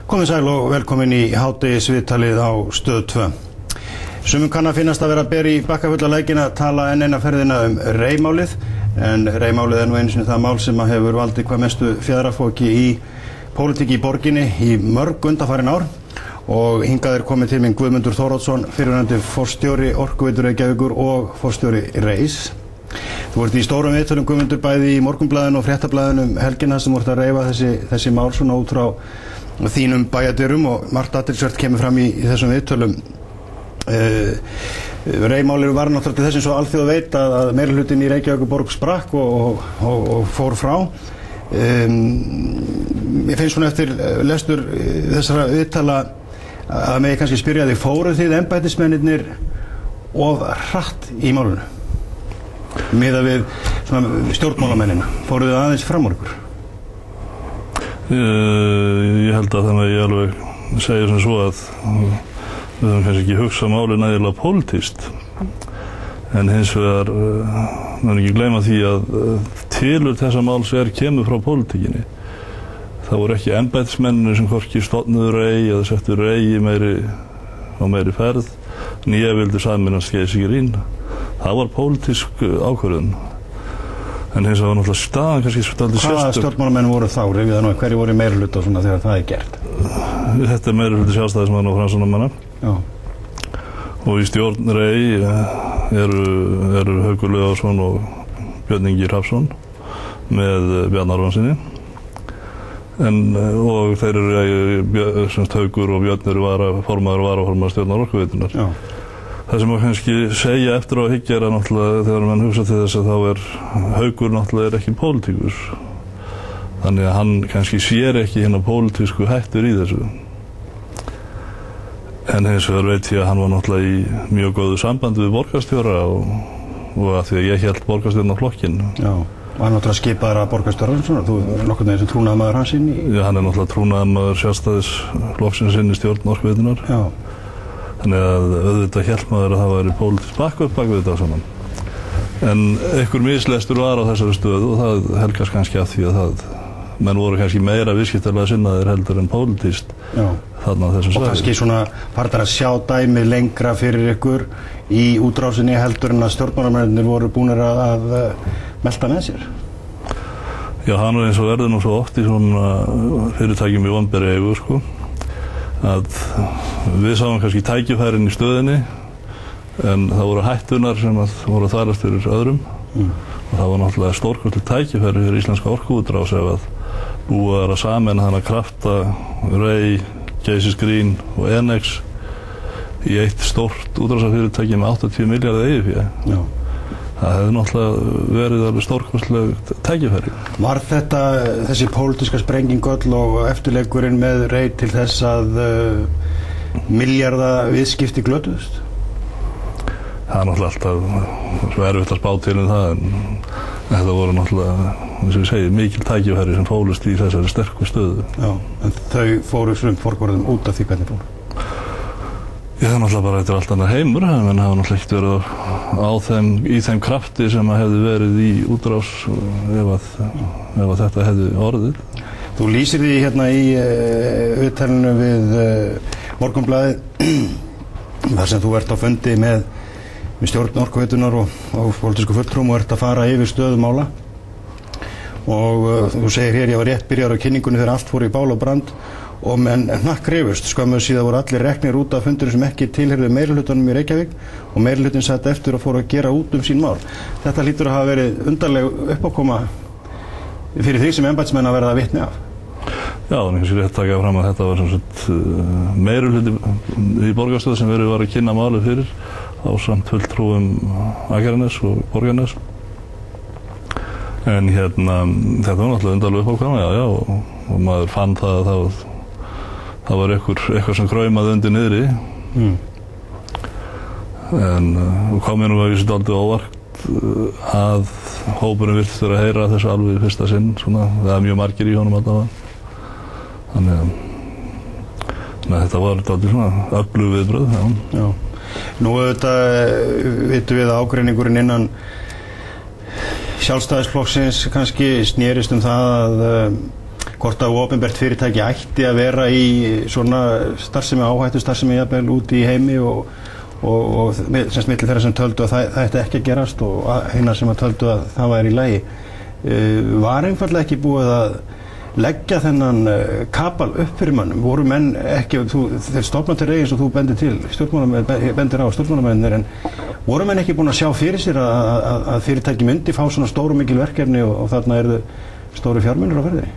Komið sæl og velkomin í hádegisviðtalið á Stöð 2. Sumum kann að finnast að vera ber í bakkafulla lækina að tala enn eina ferðina reimálið, en reimálið nú einu sinni það mál sem hefur valdið hvað mestu fjaðrafoki í pólitík í borginni í mörg undanfarin ár. Og hingað komið til minn Guðmundur Þóroddsson, fyrrverandi forstjóri Orkuveitu Reykjavíkur og forstjóri REIS. Þú ert í stórum viðtölum, Guðmundur, bæði í Morgunblaðinu og Fréttablaðinu helgina sem voru að reifa þessi mál svona út frá þínum bæjardyrum, og margt athyglisvert kemur fram í þessum viðtölum. Reimálið var náttúrulega til þess eins og alþjóð veit að meirihlutinn í Reykjavíkurborg sprakk og fór frá. Ég finnst svona eftir lestur þessara viðtala að mig kannski spyrja þig, fóruð þið embættismennirnir of hratt í málunu? Miðað við svona stjórnmálamennina, fóruð þið aðeins fram úr ykkur? Ég held að þannig að ég alveg segja sem svo að við höfum kannski ekki hugsað málið nægilega pólitískt, en hins vegar maður ekki gleyma því að tilurð þessa máls kemur frá pólitíkinni. Það voru ekki embættismennirnir sem hvorki stofnuðu REI eða settu REI á meiri ferð, en ég vildi sameinast Geysigreen. Það var pólitísk ákvörðun. En hins vegar var náttúrulega staðan kannski svolítið sérstök. Hvaða stjórnmálamenn voru þá? Rifið það nú, hverju voru í meirihluta og svona þegar það gert? Þetta meirihluti Sjálfstæðismanna og Framsóknarmanna. Já. Og í stjórn REI eru Haukur Leósson og Björn Ingi Hrafnsson með Bjarna Ármannsyni. Og þeir eru Haukur og Björn eru formaður og varaformaður stjórnar Orkuveitunnar. Já. Það sem maður kannski segja eftir á að hyggja að náttúrulega þegar mann hugsa til þess að þá Haukur náttúrulega ekki pólitíkus. Þannig að hann kannski sér ekki hérna pólitísku hættur í þessu. En hins vegar veit ég að hann var náttúrulega í mjög góðu sambandi við borgarstjóra og að því að ég hélt borgarstjórnarflokkinn. Já, og hann náttúrulega skipaður að borgarstjóra, þú er nokkurn veginn sem trúnaðarmaður hans inn í? Já, hann náttúrulega trúnaðarmaður Sjálfstæðisflokksins inn í stjórn Orkuveitunnar. Já. Þannig að auðvitað hélt maður að það væri pólitískt bak við þetta saman. En einhver mislestur var á þessari stöðu og það helgast kannski af því að menn voru kannski meira viðskiptalega sinnaðir heldur en pólitískt þarna á þessum svæði. Og kannski svona partar að sjá dæmið lengra fyrir ykkur í útrásinni heldur en að stjórnmálamennirnir voru búnir að melta með sér. Já, hann eins og verður nú svo oft í svona fyrirtækjum í vonberi eigu, sko, að við sáum kannski tækifærin í stöðinni, en það voru hættunar sem voru að þvælast fyrir öðrum. Og það var náttúrulega stórkostlegt tækifæri fyrir íslenska orkuútrás ef að búið að sameina hana krafta, REI, Geysigreen og Enex í eitt stórt útrásarfyrirtæki með 80 milljarða eigið fé. Það hefði náttúrulega verið alveg stórkostlegt tækifæri. Var þessi pólitíska sprenging öll og eftirleikurinn með REI til þess að milljarða viðskipti glötuðust? Það er náttúrulega alltaf svo erfitt að spá til það, en þetta voru náttúrulega, eins og ég segi, mikil tækifæri sem fólust í þessari sterku stöðu. Já, en þau fóru forgörðum út af því hvernig fóru? Ég það náttúrulega bara, þetta allt annað heimur, en það hafa náttúrulega ekkert verið í þeim krafti sem að hefði verið í útrás ef að þetta hefði orðið. Þú lýsir því hérna í viðtalinu við Morgunblaðið þar sem þú ert á fundi með stjórn Orkuveitunnar og pólitísku fulltrúum og ert að fara yfir stöðu mála. Og þú segir hér, ég var rétt byrjar á kynningunni þegar allt fór í bál og brand og menn hnakkrifust. Skömmu síðan voru allir reknir út af fundurinn sem ekki tilheyrðu meirihlutanum í Reykjavík og meirihlutinn sat eftir og fór að gera út sín mál. Þetta hlýtur að hafa verið undarleg uppákoma fyrir því sem embættismenn að verða vitni af. Já, en ég sé rétt taka fram að þetta var sem sagt meirihluti í borgarstöð sem verið var að kynna málið fyrir ásamt fulltrúum Akraness og Borgarness. En hérna, þetta var náttúrulega undarleg uppákoma, og maður fann það að það var eitthvað sem kraumaði undir niðri. En kom ég nú að vísa dálítið óvart að hópurinn virtist vera að heyra þessu alveg í fyrsta sinn, svona, það mjög margir í honum allavega. Þannig að þetta var dálítið svona öflug viðbrögð. Já. Nú auðvitað vitum við að ágreiningurinn innan Sjálfstæðisflokksins kannski snerist það að hvort að opinbert fyrirtæki ætti að vera í svona starfsemi, áhættu starfsemi jafnvel út í heimi og semst milli þeirra sem töldu að það ætti ekki að gerast og hinna sem að töldu að það væri í lagi. Var einfaldlega ekki búið að leggja þennan kapal upp fyrir mönnum? Voru menn ekki, þeir stofna til eins og þú bendir á stjórnmálamennir, en voru menn ekki búin að sjá fyrir sér að fyrirtæki myndi fá svona stóru mikil verkefni og þarna eru stóru fjármunir á ferðinni?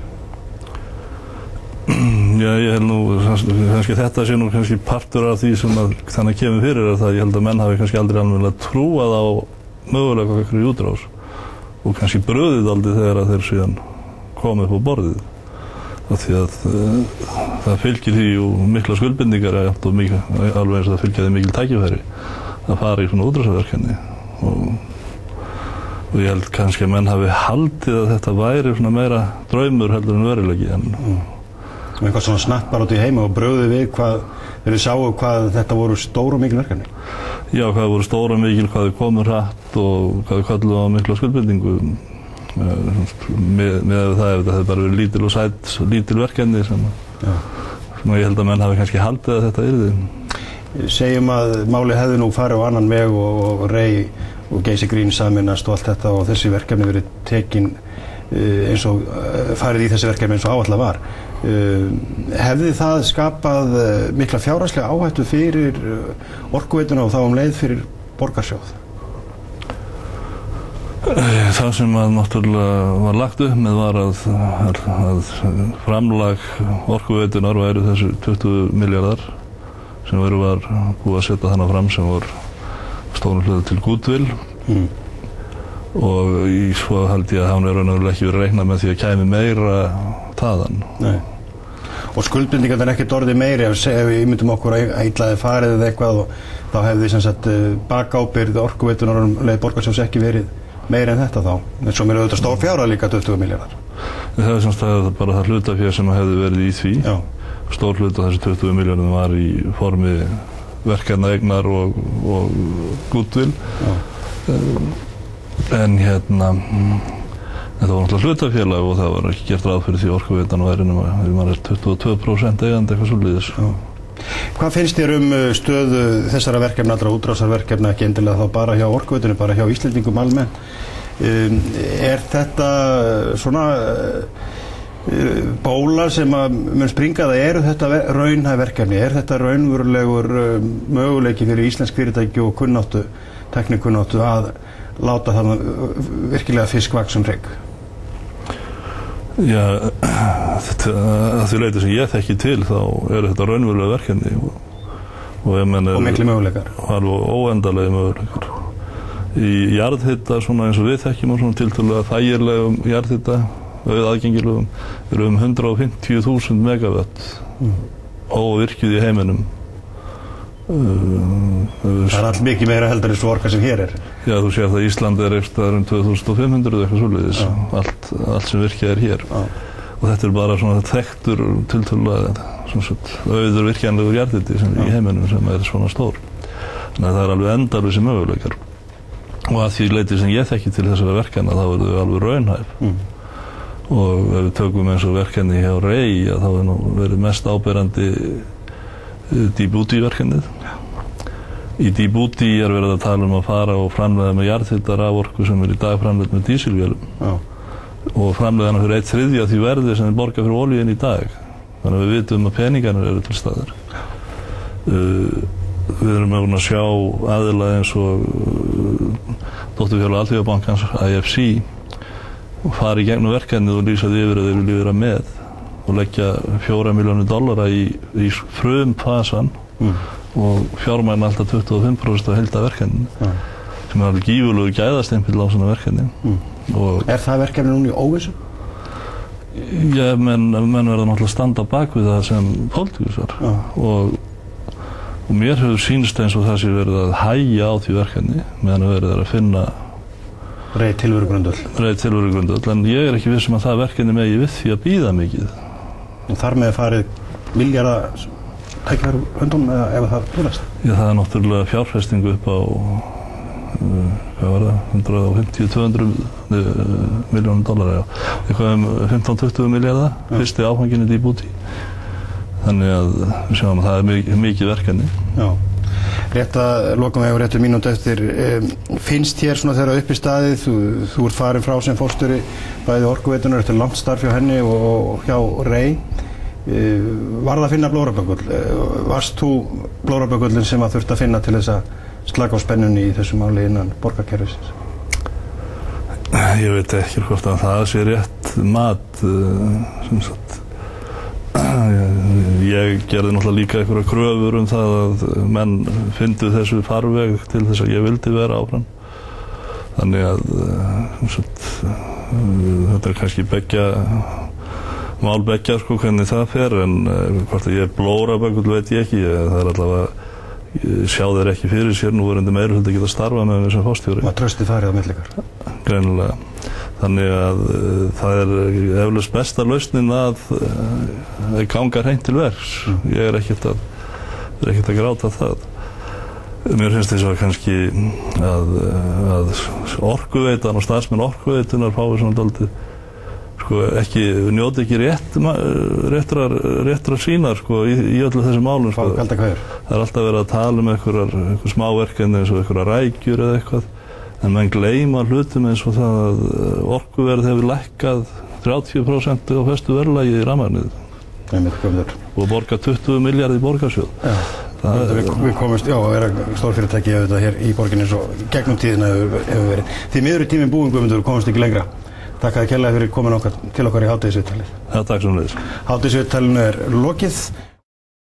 Já, ég held nú, kannski þetta sé nú kannski partur af því sem þannig kemur fyrir að ég held að menn hafi kannski aldrei alveg trúað á mögulega eitthvað í útrás og kannski bröðið aldrei þegar að þeir síðan komið upp á borðið. Því að það fylgir því mikla skuldbindingar og alveg eins og það fylgir því mikil tækifæri að fara í svona útrásarverkefni og ég held kannski að menn hafi haldið að þetta væri svona meira draumur heldur en veruleiki. Eitthvað svona snatt bara út í heima og bröðið við hvað þeir sáu hvað þetta voru stór og mikil verkefni? Já, hvað voru stór og mikil, hvað þau komu hratt og hvað þau kölluðu á mikla skuldbindingu. Með það ef þetta hefði bara verið lítil verkefni sem ég held að menn hafi kannski haldið að þetta yrði. Segjum að málið hefði nú farið á annan veg og Rey og Geysi Green sameinast og allt þetta og þessi verkefni verið tekin eins og farið í þessi verkefni eins og áætlað var. Hefði það skapað mikla fjárhagslega áhættu fyrir Orkuveituna og þá leið fyrir Borgarsjóð? Það sem náttúrulega var lagt upp með var að framlag Orkuveitunar væru þessu 20 milljarðar sem var búið að setja þarna fram sem var stórum hluta til goodwill og svo held ég að hann raunverulega ekki verið reiknað með því að kæmi meira þaðan. Nei. Og skuldbindingarnar ekkert orðið meiri ef við ímyndum okkur að illa farið eða eitthvað og þá hefði sem sagt bakábyrgð Orkuveitunar leið Borgarsjóðs ekki verið meira en þetta þá, eins og mér auðvitað stór fjárhæð líka 20 milljarðar. Það er semst að bara það hlutafé sem hefði verið í því. Já. Stór hluta þessi 20 milljarðum var í formi verkefnaeignar og goodwill. En þetta var náttúrulega hlutafélag og það var ekki gert ráð fyrir því Orkuveitan væri nema 22% eigandi eitthvað svoleiðis. Hvað finnst þér stöðu þessara verkefna, allra útrásarverkefna, ekki endilega þá bara hjá Orkuveitunni, bara hjá Íslendingum almennt? Er þetta svona bóla sem mun springa eða eru þetta raunhæf verkefni? Er þetta raunverulegur möguleiki fyrir íslensk fyrirtæki og tæknikunnáttu að láta þarna virkilega fisk vaxa hrygg? Já, að því leyti sem ég þekki til þá eru þetta raunverulega verkefni og mikli möguleikar alveg óendanlega möguleikar í jarðhita svona eins og við þekkjum og svona tiltölulega þægilegum jarðhita aðgengilegum eru 150.000 megawatt óvirkjuð í heiminum. Það er allt mikið meira heldur en svo orka sem hér er. Já, þú sér það Ísland er einhverstaðar 2500 eitthvað svoleiðis, allt sem virkjað er hér. Og þetta er bara svona þekktur tiltölulega auður virkjanlegur jarðhiti í heiminum sem er svona stór. Þannig að það er alveg endalausir möguleikar. Og að því leyti sem ég þekki til þessara verkefna þá eru þau alveg raunhæf. Og ef við tökum eins og verkefni hjá Rey þá er nú verið mest áberandi Djibouti-verkefnið. Í Djibouti er verið að tala að fara og framleiða með jarðhita raforku sem er í dag framleidd með dísilvélum og framleiða hana fyrir 1/3 af því verði sem er borgað fyrir olíun í dag. Þannig að við vitum að peningarnir eru til staðar. Við erum að sjá aðila eins og dótturfélag Alþjóðabankans IFC fara í gegnum verkefnið og lýsa því yfir að þeir vilja vera með og leggja $4 milljónir í frumfasan og fjármagna alltaf 25% af heildarverkefninu sem er alveg gífurlegur gæðastimpill á svona verkefni. Er það verkefni núna í óvissu? Já, menn verða náttúrulega að standa bak við það sem pólitíkusar og mér hefur sýnst eins og það sé verið að hægja á því verkefni meðan verið að finna Rey tilverugrundvöll, en ég er ekki viss að það verkefni megi við því að bíða mikið. Og þar með farið milljarða tækifæri höndum ef það búrast? Já, það er náttúrulega fjárfestingu upp á hvað var það, 150-200 milljónum dollara, eitthvað 15-20 milljarða, fyrsti áfanginn í Djibouti. Þannig að við sjáum að það mikið verkefni. Já. Rétt að lokum við réttu mínútu eftir, finnst hér svona þegar upp í staðið, þú ert farin frá sem forstjóri bæði Orkuveitunar eftir langt starf hjá henni og hjá Rey, var það að finna blóraböggull? Varst þú blóraböggullin sem að þurft að finna til þess að slaka á spennunni í þessu máli innan borgarkerfisins? Ég veit ekki hvort að það sé rétt mat, sem sagt. Ég gerði náttúrulega líka einhverja kröfur það að menn fyndu þessu farveg til þess að ég vildi vera áfram. Þannig að þetta kannski mál beggja sko hvernig það fer, en hvort að ég blóraböggull veit ég ekki. Það allavega sjá þeir ekki fyrir sér núverandi meirihluti geta starfað með þessum forstjóri. Og trösti farið á milli ykkar. Greinilega. Þannig að það eflaust besta lausnin að ganga hreint til verks. Ég er ekkert að gráta það. Mér finnst þess að kannski að Orkuveitan og starfsmenn Orkuveitunar fái svona dálítið njóti ekki réttrar sínar í öllu þessi málum. Það er alltaf verið að tala um einhver smáverkefni eins og einhverja rækjur eða eitthvað. En menn gleyma hlutum eins og það að orkuverð hefur lækkað 30% á festu verðlagi í rafmagnið. Og borga 20 milljarð í borgarsjóð. Við komumst, vera stórfyrirtæki hér í borginni eins og gegnum tíðina hefur verið. Því miður í tíminn búin Guðmundur komumst ekki lengra. Takk að kærlega fyrir komin til okkar í hádegisviðtalið. Takk sömuleiðis. Hádegisviðtalinu er lokið.